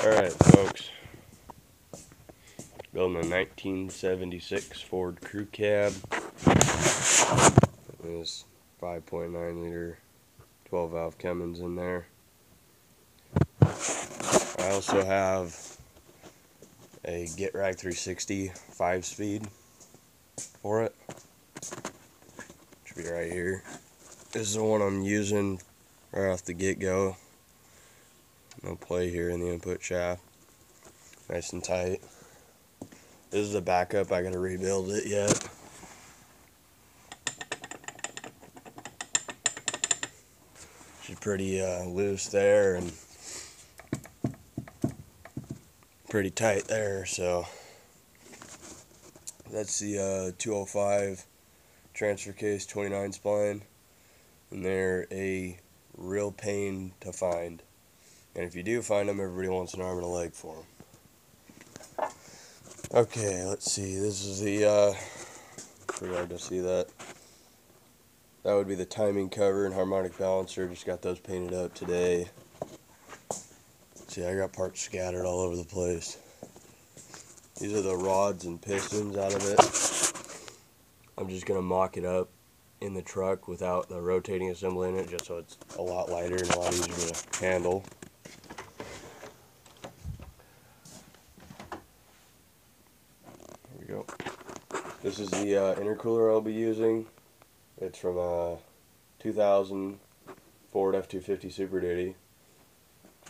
Alright, folks. Building a 1976 Ford Crew Cab. There's 5.9 liter 12 valve Cummins in there. I also have a Get Rag 360 5-speed for it. Should be right here. This is the one I'm using right off the get-go. No play here in the input shaft. Nice and tight. This is the backup. I gotta rebuild it yet. She's pretty loose there and pretty tight there, so that's the 205 transfer case 29 spline, and they're a real pain to find. And if you do find them, everybody wants an arm and a leg for them. Okay, let's see. This is the pretty hard to see that. That would be the timing cover and harmonic balancer. Just got those painted up today. See, I got parts scattered all over the place. These are the rods and pistons out of it. I'm just going to mock it up in the truck without the rotating assembly in it, just so it's a lot lighter and a lot easier to handle. There we go. This is the intercooler I'll be using. It's from a 2000 Ford F-250 Super Duty.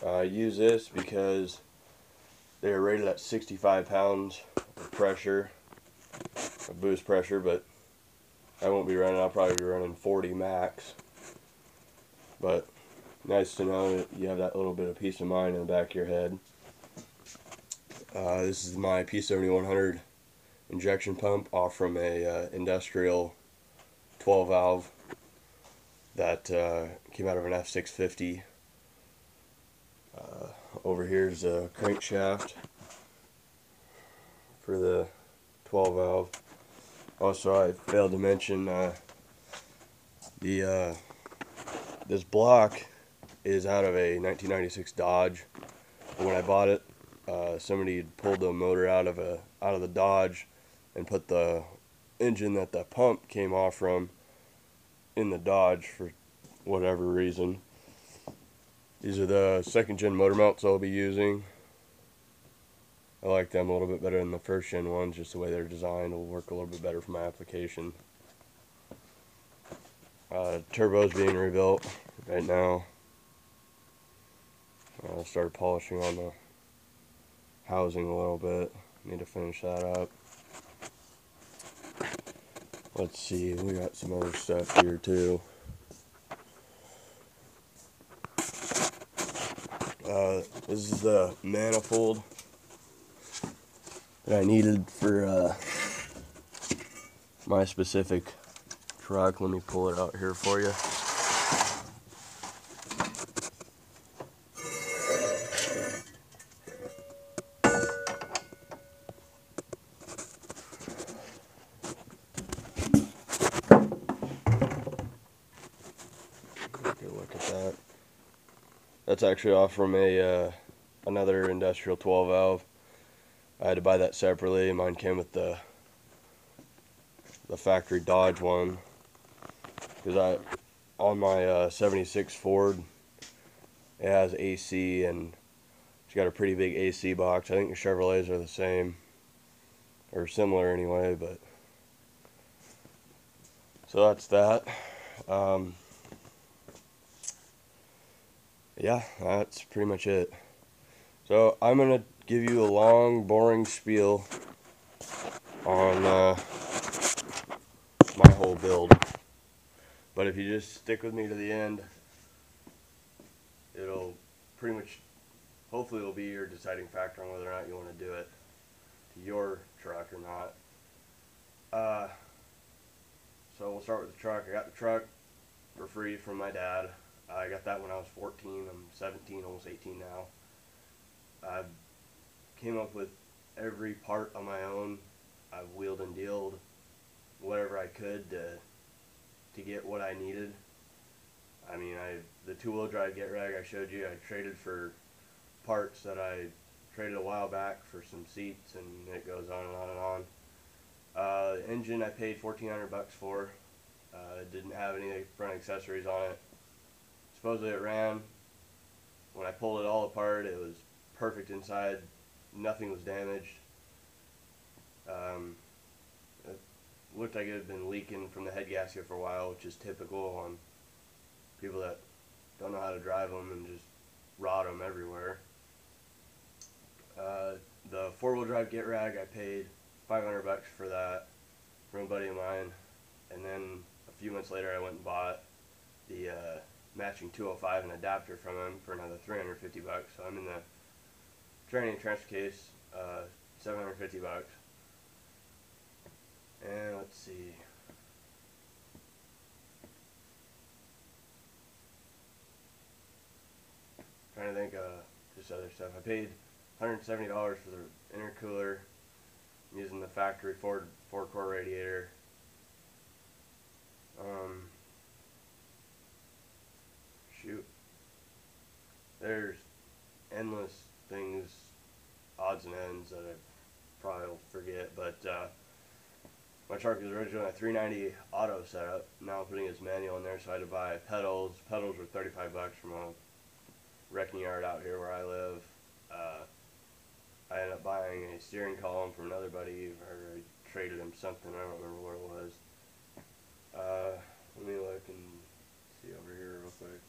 I use this because they are rated at 65 pounds of pressure, of boost pressure, but I won't be running, I'll probably be running 40 max. But nice to know that you have that little bit of peace of mind in the back of your head. This is my P7100 injection pump off from a industrial 12 valve that came out of an F650. Over here is a crankshaft for the 12 valve. Also, I failed to mention this block is out of a 1996 Dodge. When I bought it, somebody had pulled the motor out of the Dodge and put the engine that the pump came off from in the Dodge for whatever reason. These are the second gen motor mounts I'll be using. I like them a little bit better than the first gen ones, just the way they're designed will work a little bit better for my application. Turbo's being rebuilt right now. I started polishing on the housing a little bit. Need to finish that up. Let's see, we got some other stuff here too. This is the manifold that I needed for my specific truck. Let me pull it out here for you. Take a look at that. That's actually off from another industrial 12 valve. I had to buy that separately. Mine came with the factory Dodge one, because on my 76 Ford, it has AC, and it's got a pretty big AC box. I think the Chevrolets are the same or similar anyway, but so that's that. Yeah, that's pretty much it. So I'm gonna give you a long, boring spiel on my whole build, but if you just stick with me to the end, it'll pretty much, hopefully it'll be your deciding factor on whether or not you want to do it to your truck or not. So we'll start with the truck. I got the truck for free from my dad. I got that when I was 14. I'm 17, almost 18 now. I came up with every part on my own. I've wheeled and dealed whatever I could to get what I needed. I mean, the two-wheel drive Get Rag I showed you, I traded for parts that I traded a while back for some seats, and it goes on and on and on. The engine I paid $1,400 for. It didn't have any front accessories on it. Supposedly it ran. When I pulled it all apart, it was perfect inside. Nothing was damaged. It looked like it had been leaking from the head gasket for a while, which is typical on people that don't know how to drive them and just rot them everywhere. The four-wheel drive get rag, I paid $500 for that from a buddy of mine, and then a few months later I went and bought the matching 205 and adapter from him for another $350. So I'm in the training transfer case, $750. And let's see. Trying to think just other stuff. I paid $170 for the intercooler. I'm using the factory four-core radiator. Shoot. There's endless things, odds and ends that I probably will forget, but my truck is originally a 390 auto setup. Now I'm putting his manual in there, so I had to buy pedals. Pedals were $35 from a wrecking yard out here where I live. I ended up buying a steering column from another buddy, or I traded him something, I don't remember what it was. Let me look and see over here real quick.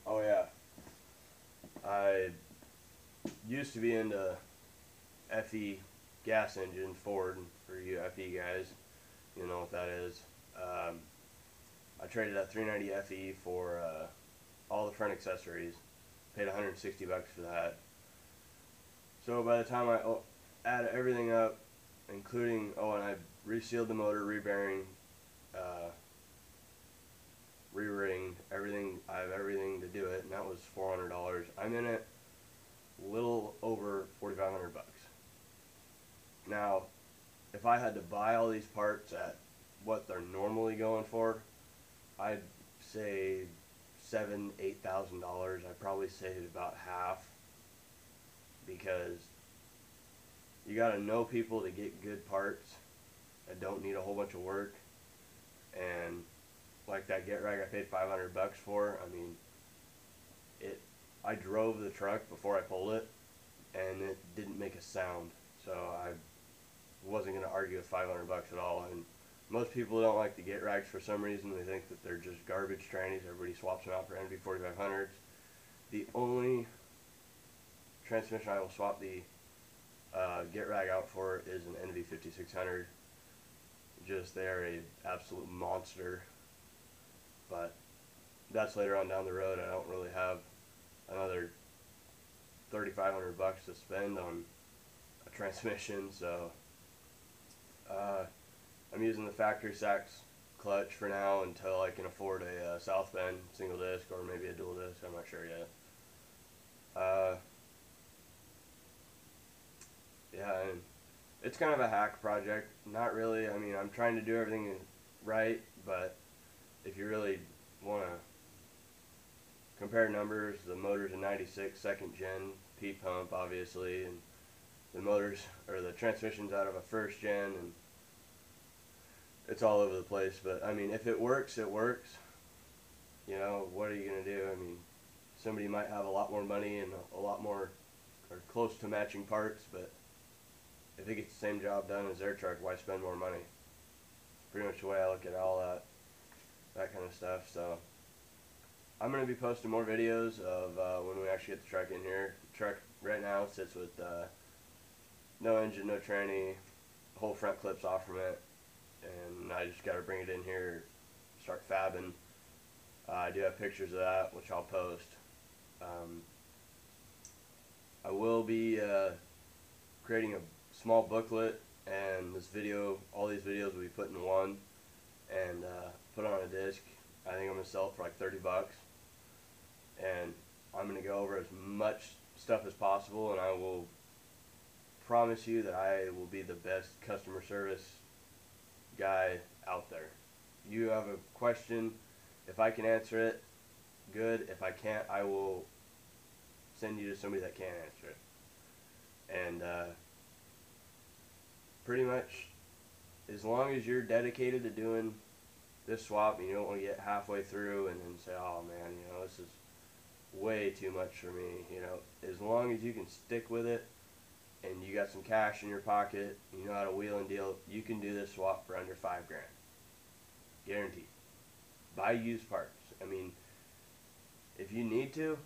Oh yeah, I used to be into FE gas engine, Ford, for you FE guys, you know what that is. I traded that 390 FE for all the front accessories, paid $160 for that. So by the time I add everything up, including, and I resealed the motor, re-bearing, re-ringed, everything, I have everything to do it, and that was $400. I'm in it a little over $4,500. Now, if I had to buy all these parts at what they're normally going for, I'd say $7,000-8,000. I'd probably save about half, because you gotta know people to get good parts that don't need a whole bunch of work. And like that get rag I paid $500 for, I mean, I drove the truck before I pulled it, and it didn't make a sound. So I wasn't gonna argue with $500 at all. And most people don't like the get rags for some reason. They think that they're just garbage trannies. Everybody swaps them out for NV 4500s. The only transmission I will swap the get rag out for is an NV 5600. Just they're a absolute monster. But that's later on down the road. I don't really have another $3,500 to spend on a transmission, so I'm using the factory Sachs clutch for now until I can afford a South Bend single disc, or maybe a dual disc. I'm not sure yet. Yeah, and it's kind of a hack project. Not really. I mean, I'm trying to do everything right, but if you really want to compare numbers, the motor's a 96 second gen P pump, obviously, and the motors, or the transmission's out of a first gen, and it's all over the place. But I mean, if it works, it works. You know, what are you gonna do? I mean, somebody might have a lot more money and a lot more, or close to matching parts, but if it gets the same job done as their truck, why spend more money? Pretty much the way I look at all that kind of stuff. So I'm going to be posting more videos of when we actually get the truck in here. The truck right now sits with no engine, no tranny, whole front clips off from it, and I just got to bring it in here, start fabbing. I do have pictures of that, which I'll post. I will be creating a small booklet, and all these videos will be put in one and put on a disc. I think I'm going to sell it for like $30, and I'm going to go over as much stuff as possible, and I will promise you that I will be the best customer service guy out there. You have a question, if I can answer it, good. If I can't, I will send you to somebody that can answer it. And pretty much, as long as you're dedicated to doing this swap and you don't want to get halfway through and then say, oh man, you know, this is way too much for me, you know, as long as you can stick with it and you got some cash in your pocket, you know how to wheel and deal, you can do this swap for under $5 grand. Guaranteed. Buy used parts. I mean, if you need to,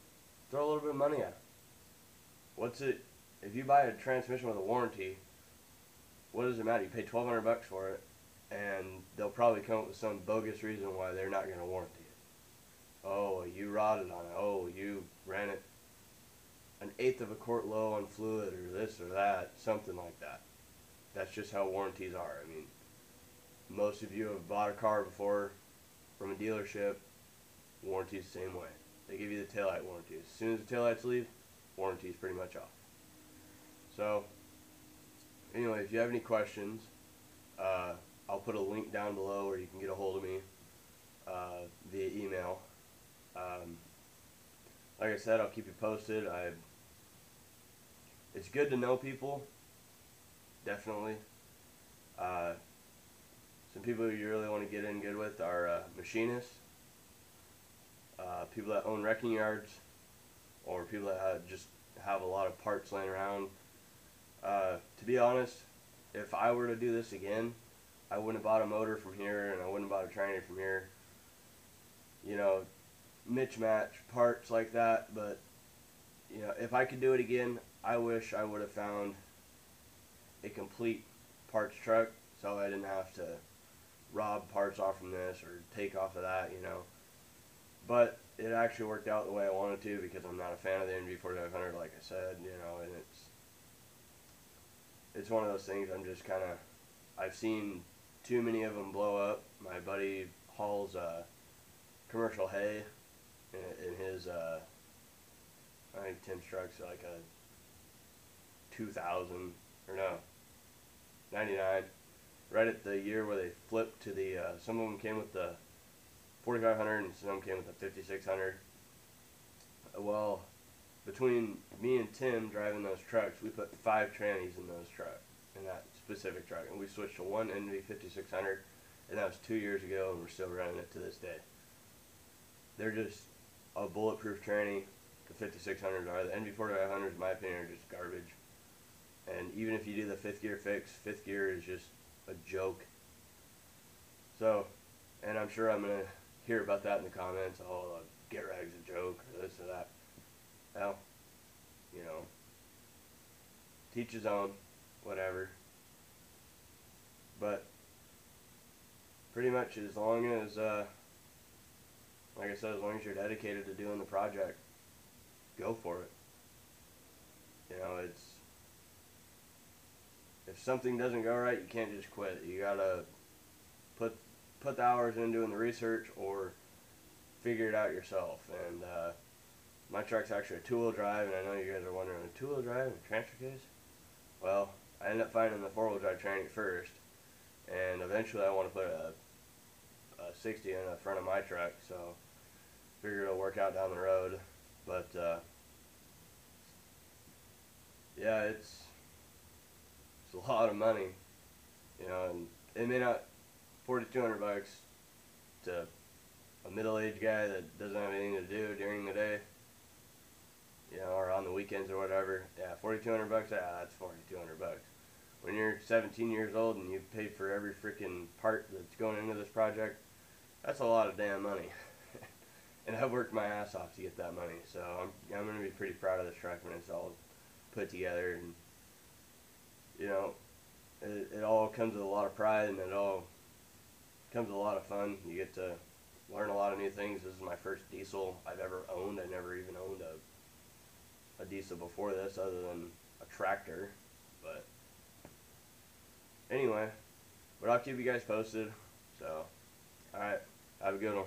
throw a little bit of money at it. What's it, if you buy a transmission with a warranty, what does it matter? You pay $1,200 for it, and they'll probably come up with some bogus reason why they're not going to warranty it. Oh, you rotted on it. Oh, you ran it an eighth of a quart low on fluid, or this or that, something like that. That's just how warranties are. I mean, most of you have bought a car before from a dealership. Warranty's the same way. They give you the taillight warranty. As soon as the taillights leave, warranty's pretty much off. So, anyway, if you have any questions, I'll put a link down below where you can get a hold of me via email. Like I said, I'll keep you posted. It's good to know people, definitely. Some people you really want to get in good with are machinists, people that own wrecking yards, or people that just have a lot of parts laying around. To be honest, if I were to do this again, I wouldn't have bought a motor from here, and I wouldn't have bought a tranny from here. You know, mismatch parts like that. But you know, if I could do it again, I wish I would have found a complete parts truck, so I didn't have to rob parts off from this or take off of that. You know, but it actually worked out the way I wanted to, because I'm not a fan of the NV4500, like I said. You know, and it's one of those things. I'm just kind of, I've seen too many of them blow up. My buddy hauls commercial hay in his I think Tim's truck's like a 2000, or no, 99. Right at the year where they flipped to the some of them came with the 4500 and some of them came with the 5600. Well, between me and Tim driving those trucks, we put 5 trannies in that specific truck, and we switched to one NV5600, and that was 2 years ago, and we're still running it to this day. They're just a bulletproof tranny. The 5600s are. The NV4500s, in my opinion, are just garbage. And even if you do the 5th gear fix, 5th gear is just a joke. So, and I'm sure I'm going to hear about that in the comments. Oh, get rag's a joke, or this or that. Well, you know, teach his own, whatever. But pretty much, as long as, like I said, as long as you're dedicated to doing the project, go for it. You know, if something doesn't go right, you can't just quit. You gotta put the hours in doing the research, or figure it out yourself. And my truck's actually a 2-wheel drive, and I know you guys are wondering, a 2-wheel drive and a transfer case? Well, I ended up finding the 4-wheel drive tranny first, and eventually I want to put a 60 in the front of my truck, so figure it'll work out down the road. But yeah, it's a lot of money, you know, and it may not, $4,200 to a middle-aged guy that doesn't have anything to do during the day, you know, or on the weekends or whatever. Yeah, $4,200. Yeah, that's $4,200. When you're 17 years old and you've paid for every freaking part that's going into this project, that's a lot of damn money. And I've worked my ass off to get that money, so I'm going to be pretty proud of this truck when it's all put together. And you know, it all comes with a lot of pride, and it all comes with a lot of fun. You get to learn a lot of new things. This is my first diesel I've ever owned. I never even owned a diesel before this, other than a tractor. But anyway, but I'll keep you guys posted. So, alright, have a good one.